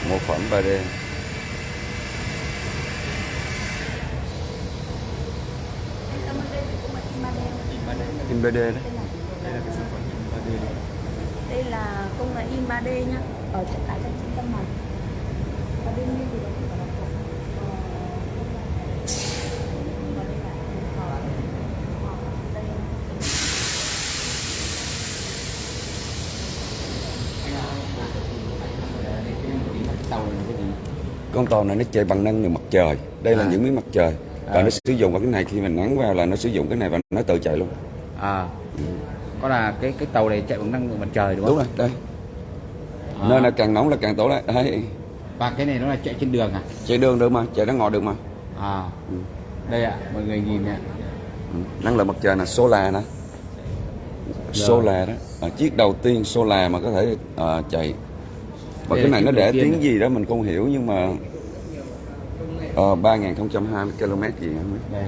Mô phỏng 3D. In 3D đấy. Đây là cái sản phẩm in 3D đấy. Đây là công nghệ in 3D nhá, ở trong trung tâm này. Và đương nhiên thì nó cũng phải là Con tàu này nó chạy bằng năng lượng mặt trời. Đây là những miếng mặt trời. Và nó sử dụng vào cái này, khi mình nắng vào là nó sử dụng cái này và nó tự chạy luôn. Có là cái tàu này chạy bằng năng lượng mặt trời đúng không? Đúng rồi, đây. Nơi là càng nóng là càng tốt đấy. Đấy. Và cái này nó là chạy trên đường à? Chạy đường được mà, chạy ra ngõ được mà. Đây ạ, mọi người nhìn nè. Năng lượng mặt trời là solar nè. Solar đó. Chiếc đầu tiên solar mà có thể chạy. Và cái này nó để tiếng gì đó mình không hiểu, nhưng mà 3020 km gì không biết. Đây,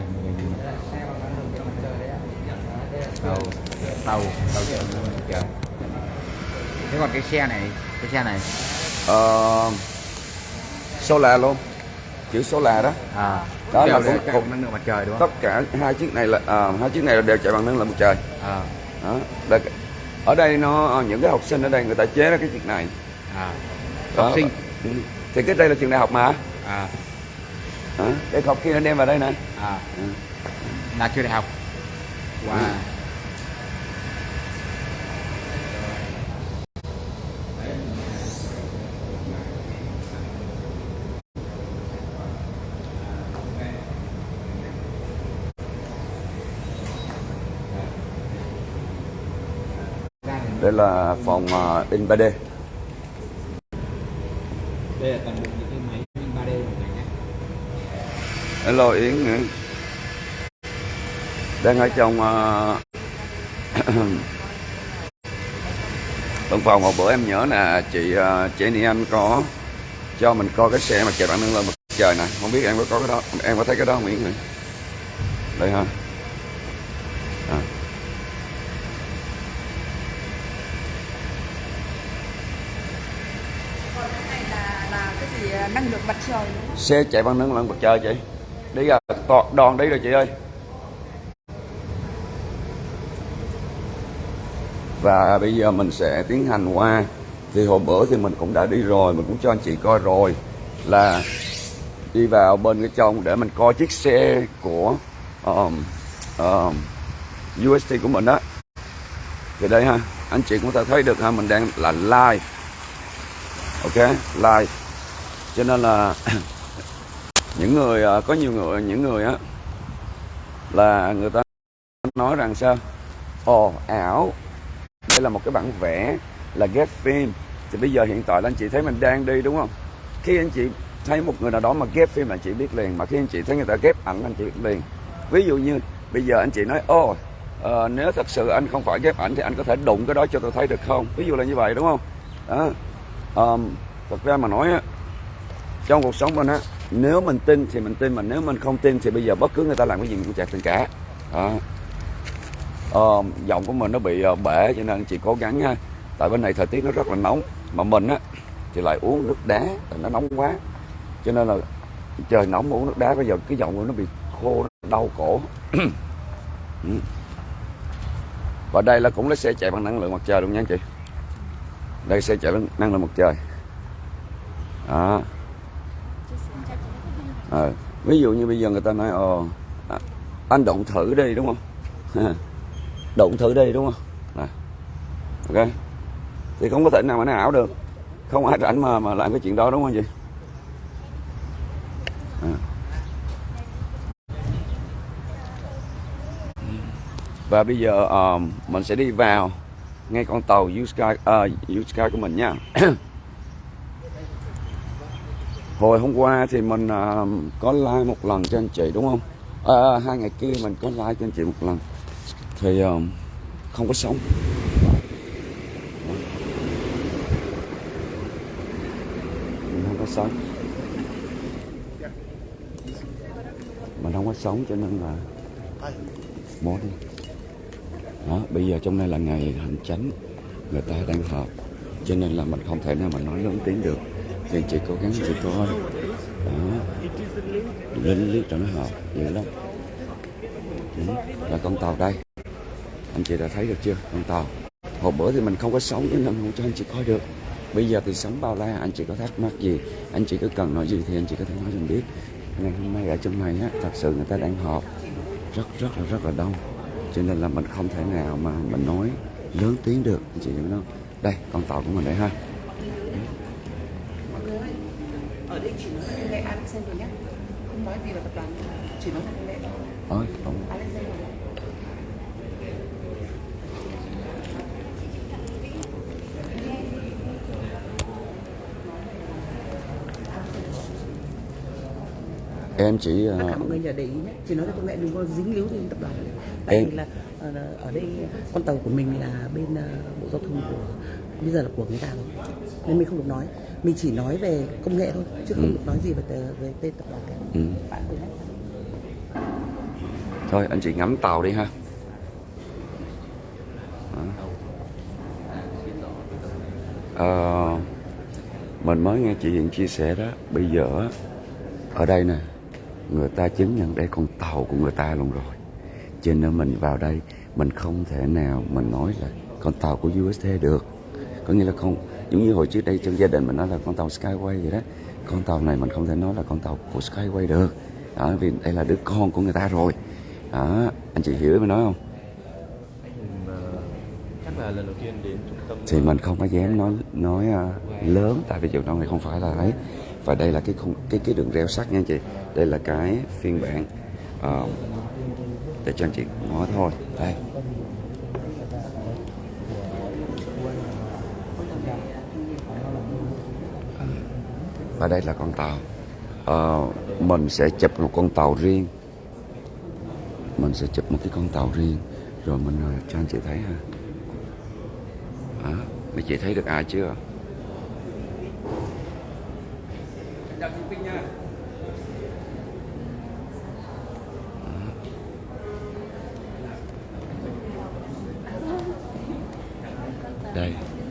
tàu chạy bằng năng lượng mặt trời. Thế còn cái xe này solar luôn, chữ solar đó. Đó là cũng năng lượng mặt trời đúng không? Tất cả hai chiếc này là đều chạy bằng năng lượng mặt trời. Đó. Ở đây những cái học sinh ở đây người ta chế ra cái chiếc này. Học sinh. Thì cái đây là trường đại học mà. Cái học kia nó đem vào đây này. Là trường đại học. Wow. Đây là phòng in 3D. Đây là toàn bộ những cái máy in 3D của mình nhé. Hello Yến nữa. Đang ở trong văn phòng. Hồi bữa em nhớ là chị Jenny Anh có cho mình coi cái xe mà chạy bằng năng lượng mặt trời nè. Không biết em có cái đó, em có thấy cái đó không Yến? Đây ha. năng lượng mặt trời nữa. Xe chạy bằng năng lượng mặt trời chị. Đi à, đòn đi rồi chị ơi. Và bây giờ mình sẽ tiến hành qua. Thì hồi bữa thì mình cũng đã đi rồi, mình cũng cho anh chị coi rồi, là đi vào bên cái trong để mình coi chiếc xe của UST của mình đó. Thì đây ha, anh chị cũng có thể thấy được ha, mình đang là live. Ok, live. Cho nên là những người có những người á là người ta nói rằng sao? Ảo. Đây là một cái bản vẽ là ghép phim. Thì bây giờ hiện tại là anh chị thấy mình đang đi đúng không? Khi anh chị thấy một người nào đó mà ghép phim là anh chị biết liền, mà khi anh chị thấy người ta ghép ảnh anh chị biết liền. Ví dụ như bây giờ anh chị nói nếu thật sự anh không phải ghép ảnh thì anh có thể đụng cái đó cho tôi thấy được không? Ví dụ là như vậy đúng không? Đó. Thật ra mà nói á, trong cuộc sống mình á, nếu mình tin thì mình tin, mà nếu mình không tin thì bây giờ bất cứ người ta làm cái gì mình cũng chạc tin cả. Giọng của mình nó bị bể, cho nên anh chị cố gắng nha. Tại bên này thời tiết nó rất là nóng, mà mình á thì lại uống nước đá, tại nó nóng quá, cho nên là trời nóng mà uống nước đá, bây giờ cái giọng của nó bị khô, nó đau cổ. Và đây là cũng là xe chạy bằng năng lượng mặt trời luôn nha anh chị. Đây xe chạy bằng năng lượng mặt trời. Ví dụ như bây giờ người ta nói anh đụng thử đi đúng không? Đụng thử đi đúng không? Ok. Thì không có thể nào mà nó ảo được. Không ai rảnh mà làm cái chuyện đó đúng không chị? Và bây giờ mình sẽ đi vào ngay con tàu U-Sky của mình nha. Hồi hôm qua thì mình có like một lần cho anh chị đúng không? 2 ngày kia mình có like cho anh chị một lần. Thì không có sóng. Mình không có sóng. Mình không có sóng cho nên là bỏ đi. Đó, bây giờ trong đây là ngày hành chánh, người ta đang họp, cho nên là mình không thể nào mà nói lớn tiếng được. Thì anh chị cố gắng chị coi đó, lên clip cho nó hợp dễ lắm. Là con tàu đây, anh chị đã thấy được chưa? Con tàu hồi bữa thì mình không có sống nên không cho anh chị coi được. Bây giờ thì sống bao la, anh chị có thắc mắc gì, anh chị cứ cần nói gì thì anh chị có thể nói cho mình biết. Ngày hôm nay ở trong này á, thật sự người ta đang họp rất là đông, cho nên là mình không thể nào mà mình nói lớn tiếng được, anh chị hiểu không? Đây con tàu của mình đây ha. Ở đây chỉ nói công nghệ Alexander nhé, không nói gì về tập đoàn, chỉ nói công nghệ thôi. Alexander. Em chỉ tất cả mọi người nhờ để ý nhé, chỉ nói là công nghệ đừng có dính líu đến tập đoàn. Tại vì là ở đây con tàu của mình là bên bộ giao thông của bây giờ là của người ta rồi, nên mình không được nói, mình chỉ nói về công nghệ thôi chứ không được nói gì về tên tập đoàn cả. Bạn tự hết. Thôi anh chị ngắm tàu đi ha. Mình mới nghe chị Hiền chia sẻ đó, bây giờ ở đây nè, người ta chứng nhận đây con tàu của người ta luôn rồi, cho nên mình vào đây mình không thể nào mình nói là con tàu của UST được. Có nghĩa là không, giống như hồi trước đây trong gia đình mình nói là con tàu Skyway vậy đó, con tàu này mình không thể nói là con tàu của Skyway được đó, vì đây là đứa con của người ta rồi đó, anh chị hiểu mình nói không? Chắc là lần đầu tiên đến trung tâm Thì mình không có dám nói lớn, tại vì chỗ này không phải là ấy, và đây là cái đường reo sắt nha anh chị, đây là cái phiên bản để cho anh chị nói thôi. Đây và đây là con tàu. Mình sẽ chụp một con tàu riêng, mình sẽ chụp một cái con tàu riêng rồi mình cho anh chị thấy ha. Mấy chị thấy được ai chưa?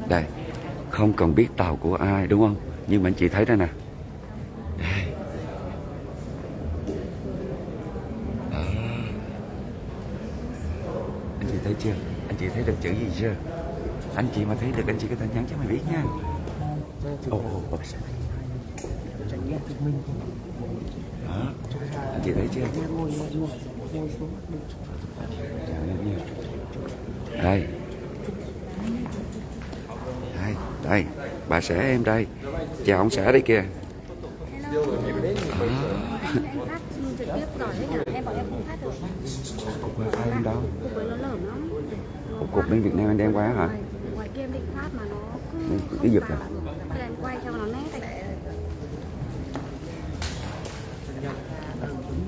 Đây, không cần biết tàu của ai đúng không? Nhưng mà anh chị thấy đây nè. Đây. Anh chị thấy chưa? Anh chị thấy được chữ gì chưa? Anh chị mà thấy được anh chị có thể nhắn cho mày biết nha. Anh chị thấy chưa? Đây. Đây, bà xã em đây. Chào ông xã đây kìa. Em phát trực tiếp giỏi hết cả, em bảo em không phát được. Cục wifi em đâu? Cục với nó lởm lắm. Cục bên Việt Nam anh đem qua hả? Ngoài kia em định phát mà nó cứ cái giật à? Thế là em quay cho nó nét.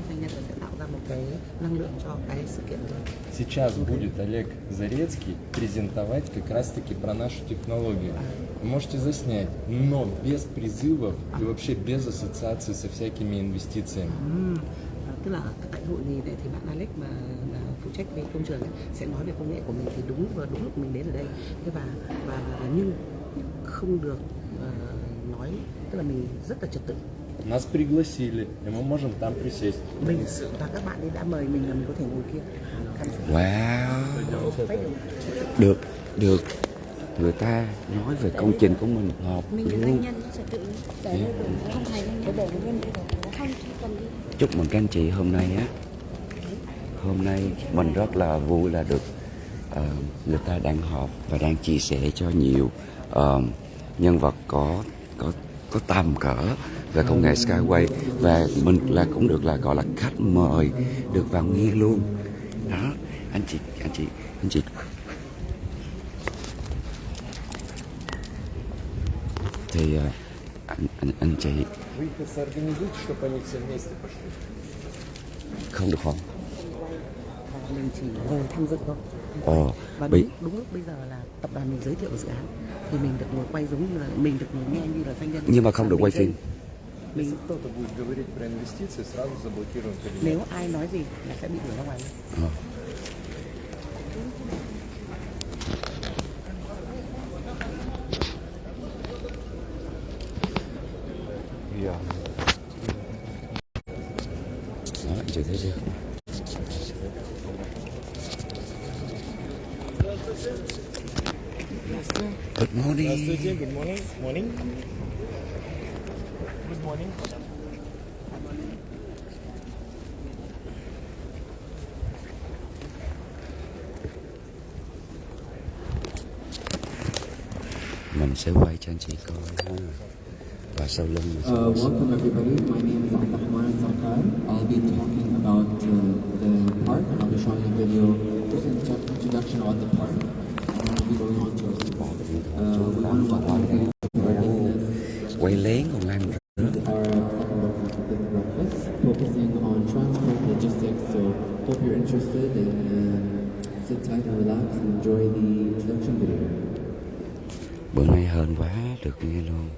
Doanh nhân sẽ tạo ra một cái năng lượng cho cái sự kiện này. Сейчас будет Олег Зарецкий презентовать как раз-таки про нашу технологию. Вы можете заснять, но без призывов и вообще без ассоциации со всякими инвестициями. Tức là tại hội nghị này thì bạn Alex mà là phụ trách về công trường ấy, sẽ nói về công nghệ của mình thì đúng lúc mình đến ở đây. Thế và nhưng không được nói, tức là mình rất là trật tự. Нас пригласили, и мы можем там присесть. Mình và các bạn ấy đã mời mình là mình có thể ngồi kia. Wow. Được. Người ta nói về công trình của mình hợp Mình là luôn. doanh nhân trật tự để không thành cái để nhân không cần đi. Chúc mừng các anh chị hôm nay á. Hôm nay mình rất là vui là được người ta đang họp và đang chia sẻ cho nhiều nhân vật có tầm cỡ về công nghệ Skyway, và mình là cũng được là gọi là khách mời được vào nghe luôn đó anh chị thì anh chị Вы их соорганизуете, чтобы они все вместе пошли. không được không? Mình chỉ ngồi tham dự thôi. Và đúng lúc bây giờ là tập đoàn mình giới thiệu dự án thì mình được ngồi quay giống như là mình được ngồi nghe như là doanh nhân. Nhưng mà không được quay phim. Если кто-то будет говорить про инвестиции, сразу заблокируем кабинет. Nếu ai nói gì là sẽ bị đuổi ra ngoài. Đó, anh chị thấy chưa? Good morning. Good morning. Morning. Good morning. Mình sẽ quay cho anh chị coi ha. Và sau lưng mình sẽ Welcome everybody. My name is Abdurrahman Sarjah. I'll be talking about the park, and I'll be showing a video, just an introduction about the park, and then we'll be going on to our spot. We want to welcome you for business. quay lén còn ăn nữa. Our second breakfast, focusing on transport logistics. So hope you're interested, and sit tight and relax and enjoy the introduction video. Bữa nay hên quá được nghe luôn.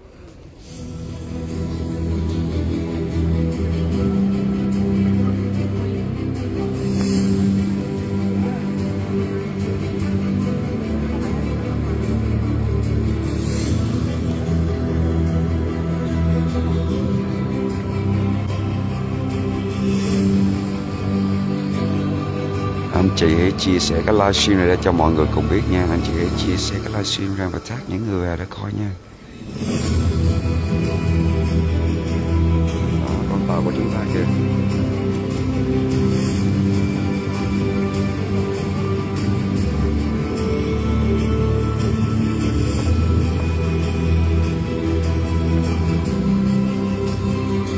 Anh chị hãy chia sẻ cái livestream này để cho mọi người cùng biết nha. Anh chị hãy chia sẻ cái livestream ra và tag những người đã coi nha. Đó, con tàu của chúng ta kìa.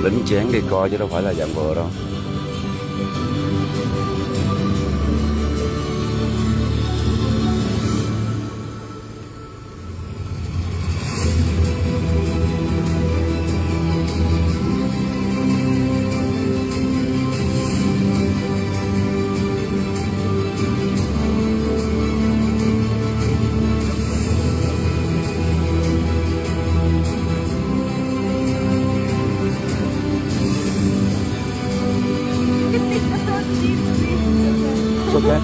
Lính chén đi coi chứ đâu phải là dạng vừa đâu. Okay.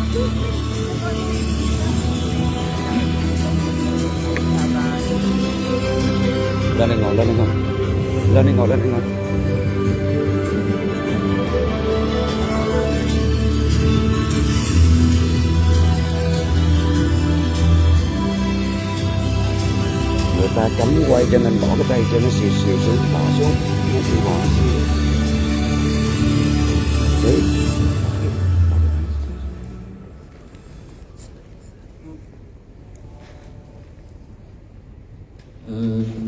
Lên đây ngồi, lên đây ngồi. Lên đây ngồi, lên đây ngồi. Người ta cấm quay cho nên bỏ cái tay cho nó xìu xìu xuống, bỏ xuống. Nó chỉ bỏ xìu. Đấy.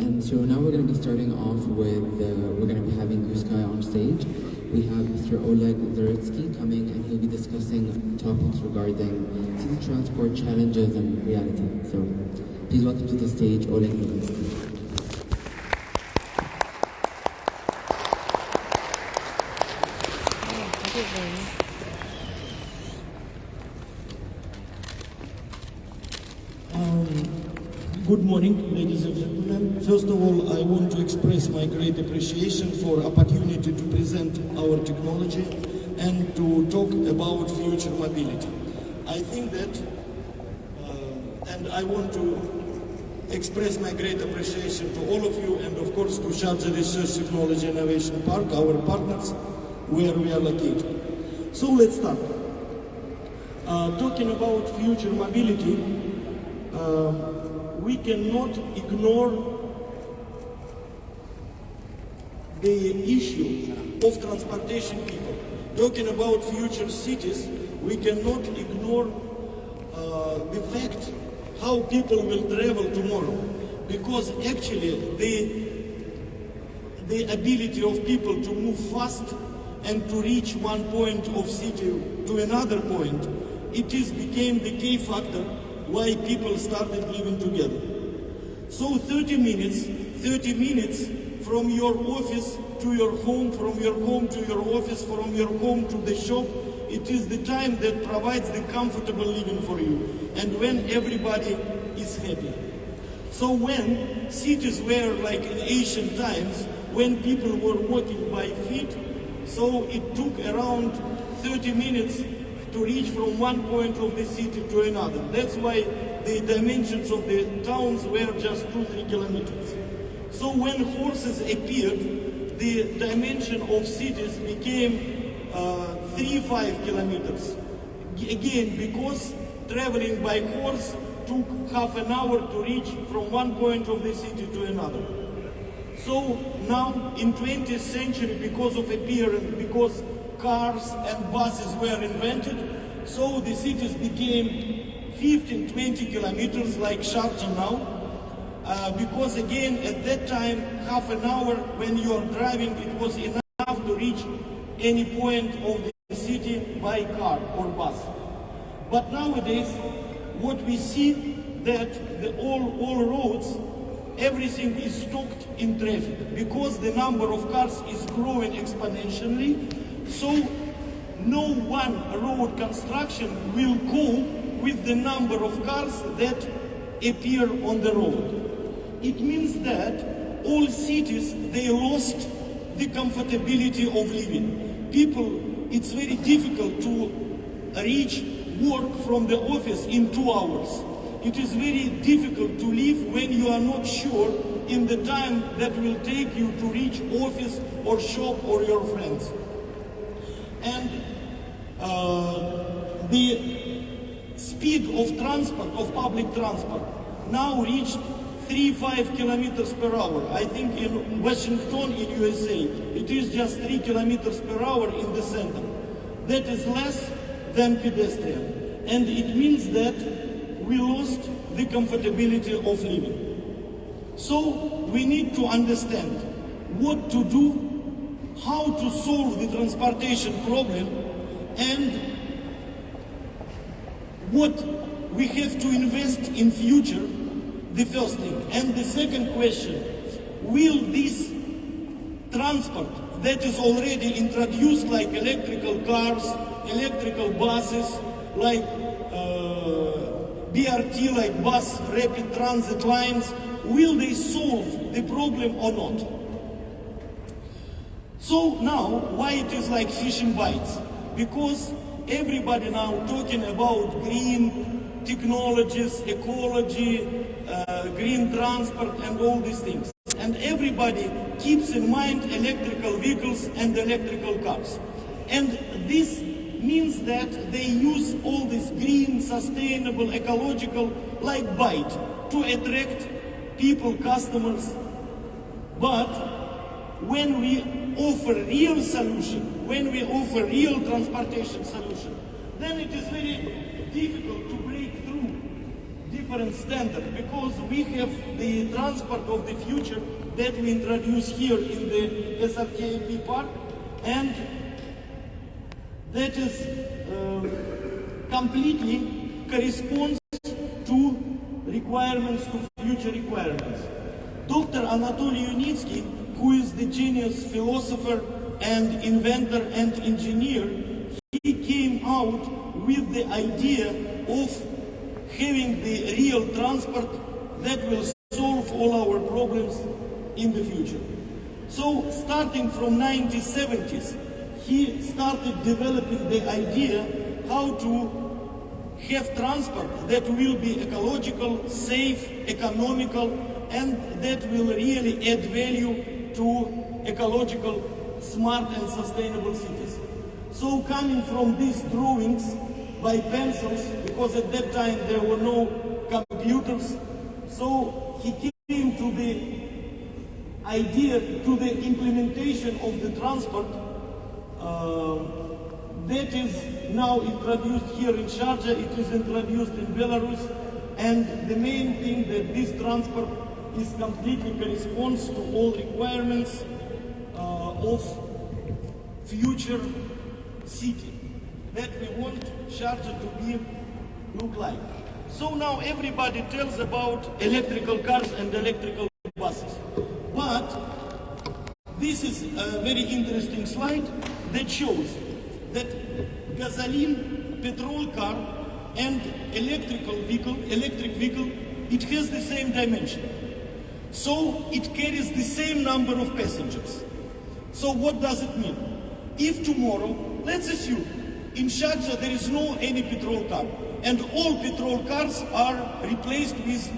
And so now we're going to be starting off with, we're going to be having Blue Sky on stage. We have Mr. Oleg Zaritsky coming, and he'll be discussing topics regarding city transport challenges and reality. So please welcome to the stage Oleg Zaritsky. Good morning, ladies and gentlemen. First of all, I want to express my great appreciation for opportunity to present our technology and to talk about future mobility. I think that, and I want to express my great appreciation to all of you, and of course to Sarjah Research Technology Innovation Park, our partners, where we are located. So let's start. Talking about future mobility, we cannot ignore the issue of transportation people. Talking about future cities, we cannot ignore the fact how people will travel tomorrow, because actually the ability of people to move fast and to reach one point of city to another point, it is became the key factor why people started living together. So 30 minutes from your office to your home, from your home to your office, from your home to the shop, it is the time that provides the comfortable living for you, and when everybody is happy. So when cities were like in ancient times, when people were walking by feet, so it took around 30 minutes to reach from one point of the city to another. That's why the dimensions of the towns were just 2-3 kilometers. So when horses appeared, the dimension of cities became 3-5 kilometers. Again, because traveling by horse took half an hour to reach from one point of the city to another. So now in 20th century, because of appearance, because cars and buses were invented, so the cities became 15-20 kilometers like Sarjah now. Because again, at that time, half an hour when you are driving, it was enough to reach any point of the city by car or bus. But nowadays, what we see that all roads, everything is stocked in traffic because the number of cars is growing exponentially. So no one road construction will cope with the number of cars that appear on the road. It means that all cities, they lost the comfortability of living. People, it's very difficult to reach work from the office in 2 hours. It is very difficult to live when you are not sure in the time that will take you to reach office or shop or your friends. And the speed of transport, of public transport, now reached 3-5 kilometers per hour. I think in Washington, in USA, it is just 3 kilometers per hour in the center. That is less than pedestrian. And it means that we lost the comfortability of living. So we need to understand what to do, how to solve the transportation problem, and what we have to invest in future, the first thing. And the second question, will this transport that is already introduced, like electrical cars, electrical buses, like BRT, like bus rapid transit lines, will they solve the problem or not? So now, why it is like fishing bites? Because everybody now talking about green technologies, ecology, green transport and all these things. And everybody keeps in mind electrical vehicles and electrical cars. And this means that they use all this green, sustainable, ecological, like bite to attract people, customers. But when we offer real solution, when we offer real transportation solution, then it is very difficult to break through different standards, because we have the transport of the future that we introduce here in the SRKP park, and that is completely corresponds to requirements, to future requirements. Dr. Anatoly, who is the genius philosopher and inventor and engineer, he came out with the idea of having the real transport that will solve all our problems in the future. So starting from 1970s, he started developing the idea how to have transport that will be ecological, safe, economical, and that will really add value to ecological, smart and sustainable cities. So coming from these drawings by pencils, because at that time there were no computers, so he came to the idea, to the implementation of the transport that is now introduced here in Sarjah, it is introduced in Belarus, and the main thing that this transport is completely corresponds to all requirements of future city that we want Sarjah to look like. So now everybody tells about electrical cars and electrical buses. But this is a very interesting slide that shows that gasoline, petrol car and electric vehicle, it has the same dimension. So it carries the same number of passengers. So what does it mean? If tomorrow, let's assume, in Sarjah there is no any petrol car, and all petrol cars are replaced with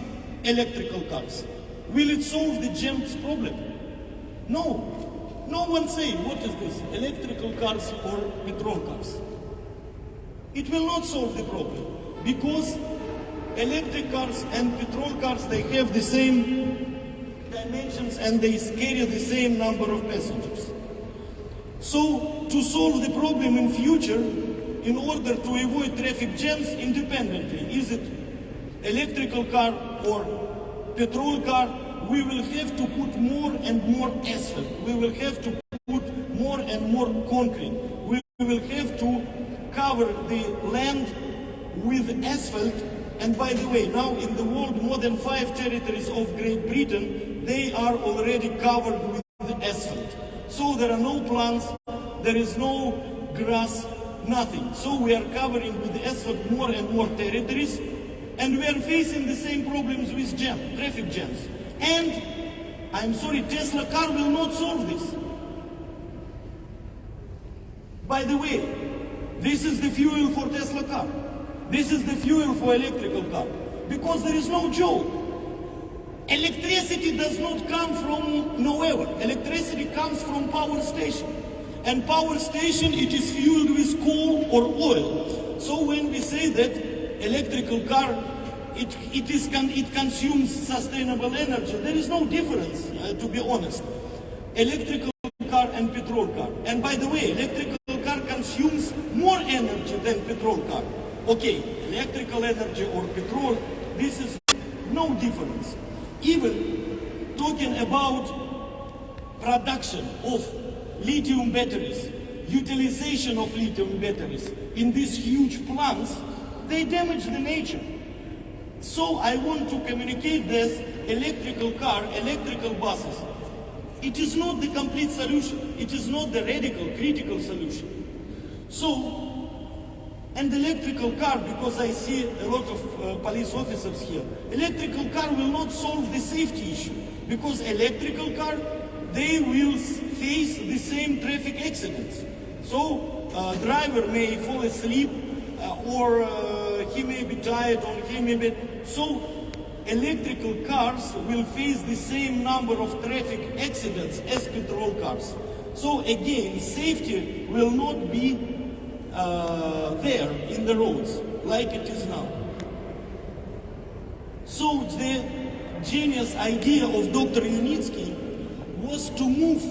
electrical cars. Will it solve the gems problem? No. No one say, what is this, electrical cars or petrol cars? It will not solve the problem, because electric cars and petrol cars, they have the same dimensions and they carry the same number of passengers. So to solve the problem in future, in order to avoid traffic jams independently, is it electrical car or petrol car, we will have to put more and more asphalt. We will have to put more and more concrete. We will have to cover the land with asphalt. And by the way, now in the world, more than 5 territories of Great Britain, they are already covered with asphalt. So there are no plants, there is no grass, nothing. So we are covering with asphalt more and more territories, and we are facing the same problems with traffic jams. And I'm sorry, Tesla car will not solve this. By the way, this is the fuel for Tesla car. This is the fuel for electrical car. Because there is no joke. Electricity does not come from nowhere. Electricity comes from power station. And power station, it is fueled with coal or oil. So when we say that electrical car, it consumes sustainable energy, there is no difference, to be honest. Electrical car and petrol car. And by the way, electrical car consumes more energy than petrol car. Okay, electrical energy or petrol, this is no difference. Even talking about production of lithium batteries, utilization of lithium batteries in these huge plants, they damage the nature. So I want to communicate this: electrical car, electrical buses, it is not the complete solution. It is not the radical, critical solution. So, and electrical car, because I see a lot of police officers here, electrical car will not solve the safety issue, because electrical car, they will face the same traffic accidents. So driver may fall asleep or he may be tired or he may be... So electrical cars will face the same number of traffic accidents as petrol cars. So again, safety will not be there in the roads like it is now. So the genius idea of Dr. Unitsky was to move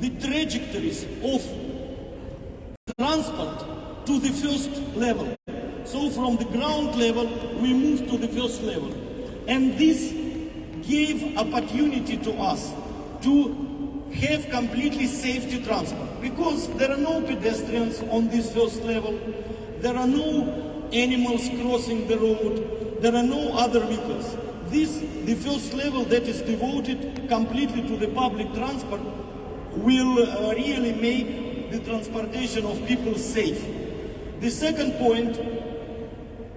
the trajectories of transport to the first level. So from the ground level, we moved to the first level. And this gave opportunity to us to have completely safety transport, because there are no pedestrians on this first level, there are no animals crossing the road, there are no other vehicles. The first level that is devoted completely to the public transport will really make the transportation of people safe. The second point,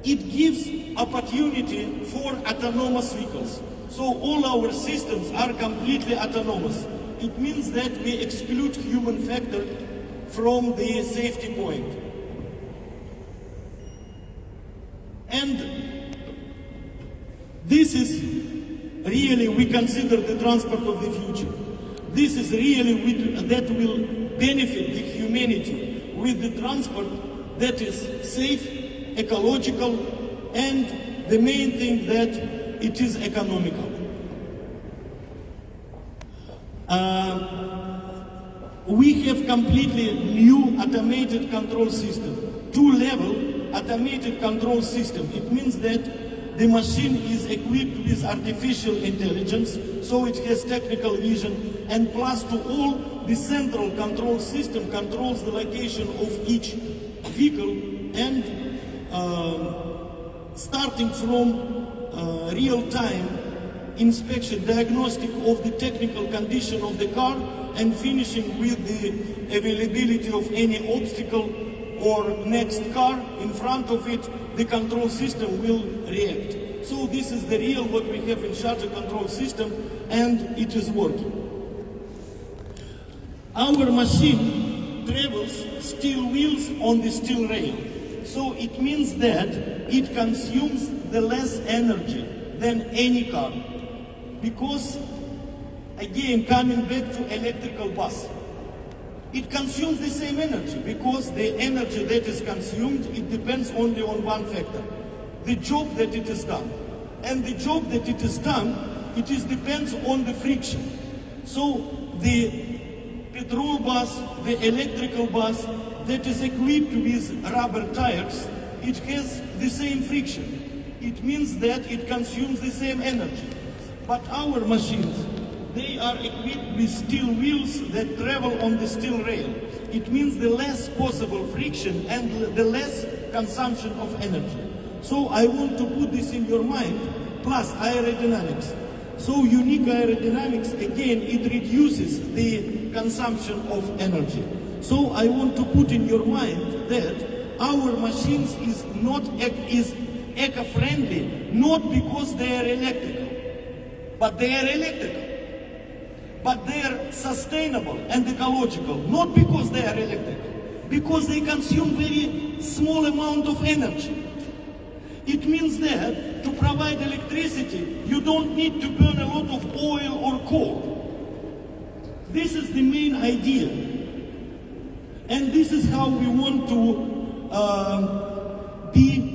it gives opportunity for autonomous vehicles. So all our systems are completely autonomous. It means that we exclude human factor from the safety point. And this is really, we consider the transport of the future. This is really that will benefit the humanity with the transport that is safe, ecological, and the main thing that it is economical. We have completely new automated control system, 2-level automated control system. It means that the machine is equipped with artificial intelligence, so it has technical vision, and plus to all, the central control system controls the location of each vehicle, and starting from real-time inspection, diagnostic of the technical condition of the car, and finishing with the availability of any obstacle or next car in front of it, the control system will react. So this is the real what we have in Sarjah control system, and it is working. Our machine travels steel wheels on the steel rail. So it means that it consumes the less energy than any car. Because, again, coming back to electrical bus, it consumes the same energy, because the energy that is consumed, it depends only on one factor, the job that it is done. And the job that it is done, it is depends on the friction. So the petrol bus, the electrical bus that is equipped with rubber tires, it has the same friction. It means that it consumes the same energy. But our machines, they are equipped with steel wheels that travel on the steel rail. It means the less possible friction and the less consumption of energy. So I want to put this in your mind, plus aerodynamics. So unique aerodynamics, again, it reduces the consumption of energy. So I want to put in your mind that our machines is eco-friendly, not because they are electrical, but they are electrical. But they are sustainable and ecological, not because they are electrical, because they consume very small amount of energy. It means that to provide electricity, you don't need to burn a lot of oil or coal. This is the main idea. And this is how we want to be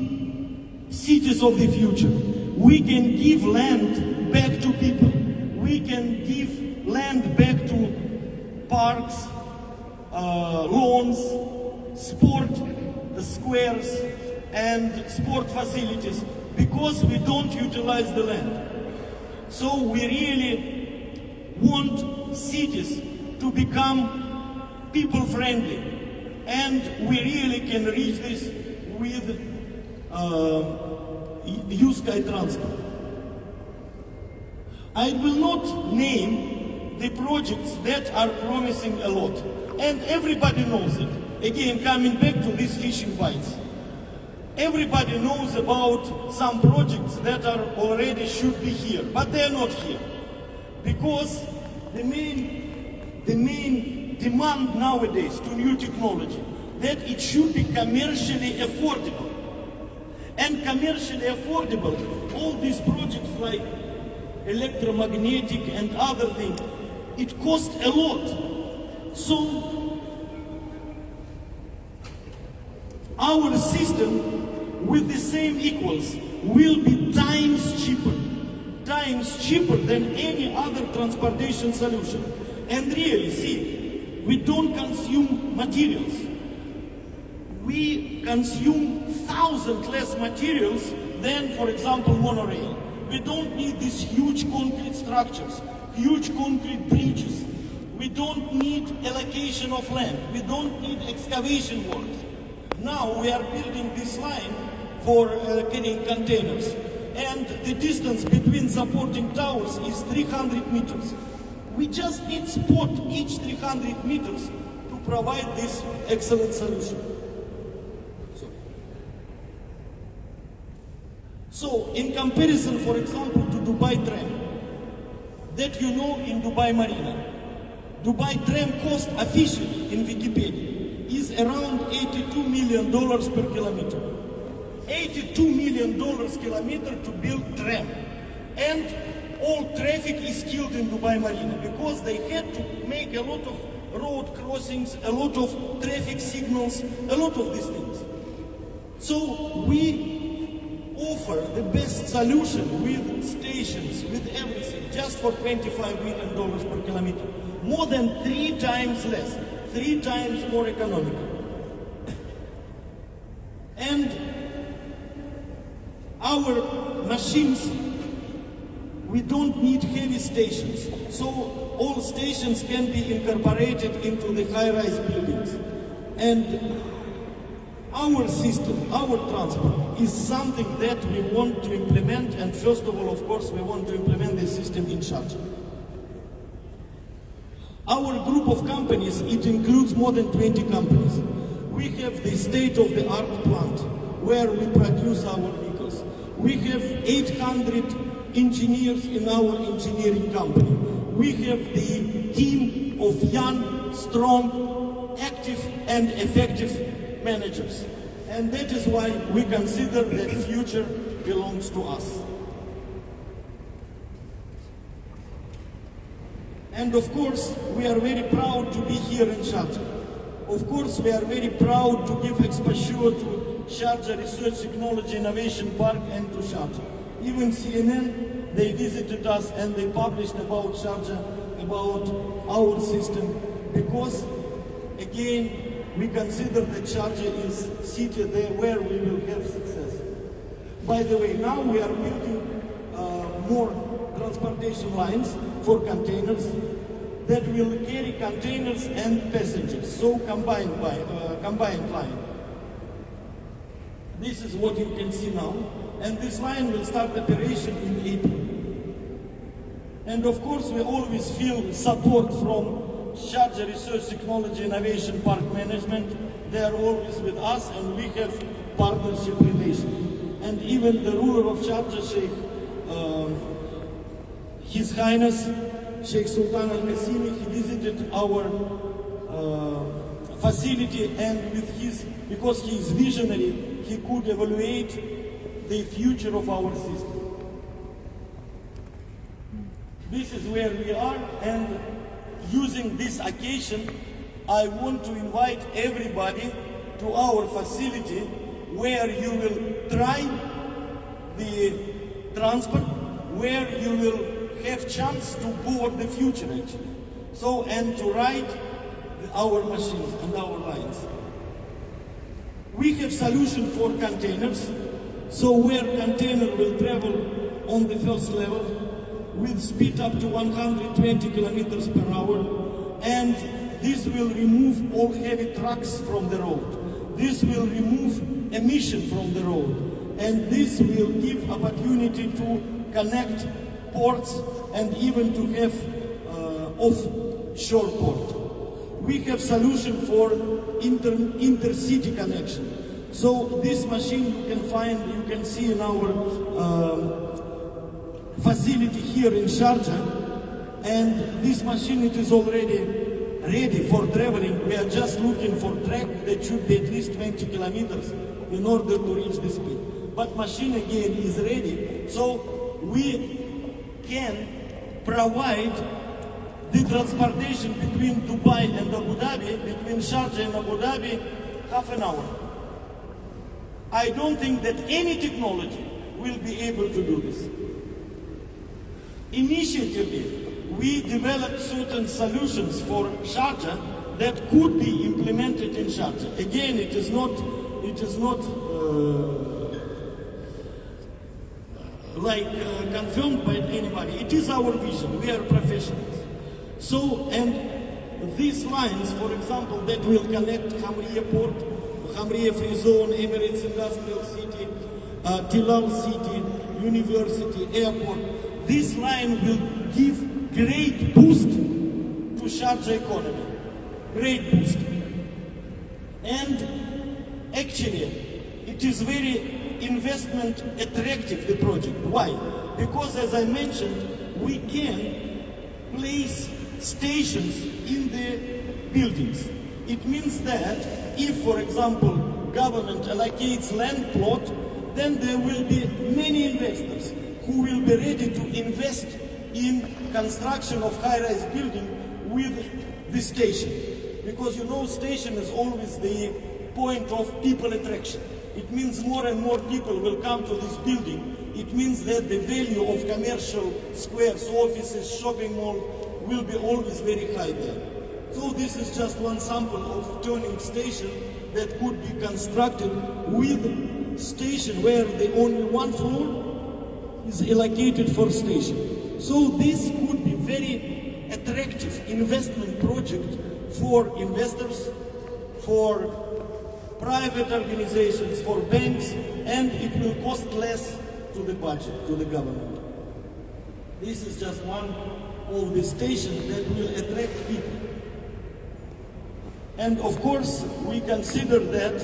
cities of the future. We can give land back to people. We can give land back to parks, lawns, sport squares, and sport facilities, because we don't utilize the land. So we really want cities to become people-friendly, and we really can reach this with U-Sky transport. I will not name the projects that are promising a lot, and everybody knows it. Again, coming back to these fishing bites. Everybody knows about some projects that are already should be here, but they're not here. Because the main demand nowadays to new technology, that it should be commercially affordable. And commercially affordable, all these projects like electromagnetic and other things, it costs a lot. So our system with the same equals will be times cheaper than any other transportation solution. And really, see, we don't consume materials. We consume 1,000 less materials than, for example, monorail. We don't need these huge concrete structures, huge concrete bridges. We don't need allocation of land. We don't need excavation works. Now we are building this line for carrying containers, and the distance between supporting towers is 300 meters. We just need to spot each 300 meters to provide this excellent solution. So in comparison, for example, to Dubai tram, that you know in Dubai Marina, Dubai tram cost officially in Wikipedia is around $82 million per kilometer. $82 million kilometer to build tram. And all traffic is killed in Dubai Marina because they had to make a lot of road crossings, a lot of traffic signals, a lot of these things. So we offer the best solution with stations, with everything, just for $25 million per kilometer. More than 3 times less, 3 times more economical. And our machines, we don't need heavy stations. So all stations can be incorporated into the high-rise buildings. And our system, our transport, is something that we want to implement, and first of all, of course, we want to implement this system in Sarjah. Our group of companies, it includes more than 20 companies. We have the state-of-the-art plant where we produce our vehicles. We have 800 engineers in our engineering company. We have the team of young, strong, active and effective managers. And that is why we consider that future belongs to us. And of course, we are very proud to be here in Sharjah. Of course, we are very proud to give exposure to Sharjah Research Technology Innovation Park and to Sharjah. Even CNN, they visited us and they published about Sharjah, about our system, because again, we consider that Sharjah is a city there where we will have success. By the way, now we are building more transportation lines for containers that will carry containers and passengers, so combined line. This is what you can see now, and this line will start operation in April. And of course, we always feel support from Sharjah Research Technology Innovation Park Management. They are always with us, and we have partnership relation. And even the ruler of Sharjah, Sheikh, His Highness Sheikh Sultan Al Qasimi, he visited our facility, and because he is visionary, he could evaluate the future of our system. This is where we are, and using this occasion, I want to invite everybody to our facility where you will try the transport, where you will have chance to board the future actually. So, and to ride our machines and our lines. We have solution for containers. So where container will travel on the first level with speed up to 120 kilometers per hour, and this will remove all heavy trucks from the road. This will remove emission from the road, and this will give opportunity to connect ports and even to have offshore port. We have solution for intercity connection. So this machine you can see in our facility here in Sharjah, and this machine, it is already ready for traveling. We are just looking for track that should be at least 20 kilometers in order to reach the speed. But machine again is ready, so we can provide the transportation between Dubai and Abu Dhabi, between Sharjah and Abu Dhabi, half an hour. I don't think that any technology will be able to do this. Initially, we developed certain solutions for Sharjah that could be implemented in Sharjah. Again, it is not confirmed by anybody. It is our vision. We are professionals. So, and these lines, for example, that will connect Hamriya Port, Hamriya Free Zone, Emirates Industrial City, Tilal City, University, Airport. This line will give great boost to Sharjah economy. Great boost. And actually, it is very investment attractive, the project. Why? Because as I mentioned, we can place stations in the buildings. It means that if, for example, government allocates land plot, then there will be many investors who will be ready to invest in construction of high-rise building with the station. Because you know, station is always the point of people attraction. It means more and more people will come to this building. It means that the value of commercial squares, offices, shopping malls will be always very high there. So this is just one sample of turning station that could be constructed with station where the only one floor is allocated for station. So this could be very attractive investment project for investors, for private organizations, for banks, and it will cost less to the budget, to the government. This is just one of the stations that will attract people. And of course, we consider that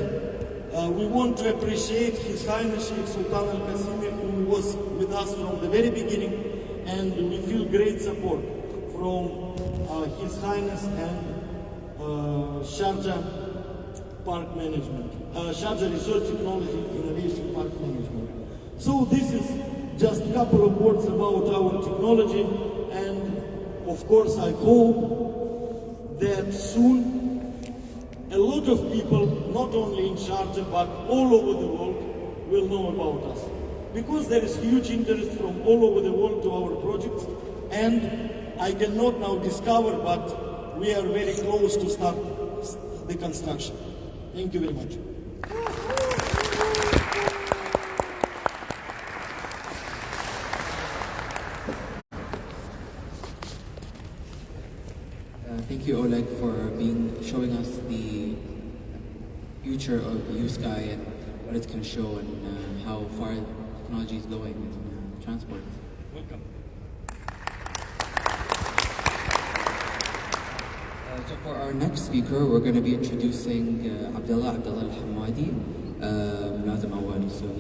we want to appreciate His Highness Sheikh Sultan Al Qasimi, who was with us from the very beginning, and we feel great support from His Highness and Sharjah Park Management, Sharjah Research Technology Innovation Park Management. So this is just a couple of words about our technology, and of course, I hope that soon a lot of people, not only in Sharjah, but all over the world, will know about us. Because there is huge interest from all over the world to our projects, and I cannot now discover, but we are very close to start the construction. Thank you very much. Thank you, Oleg, for showing us the future of U-Sky and what it's going to show and how far technology is going in transport. Welcome. So for our next speaker, we're going to be introducing Abdullah Al-Hamadi, Mulazim Awali. So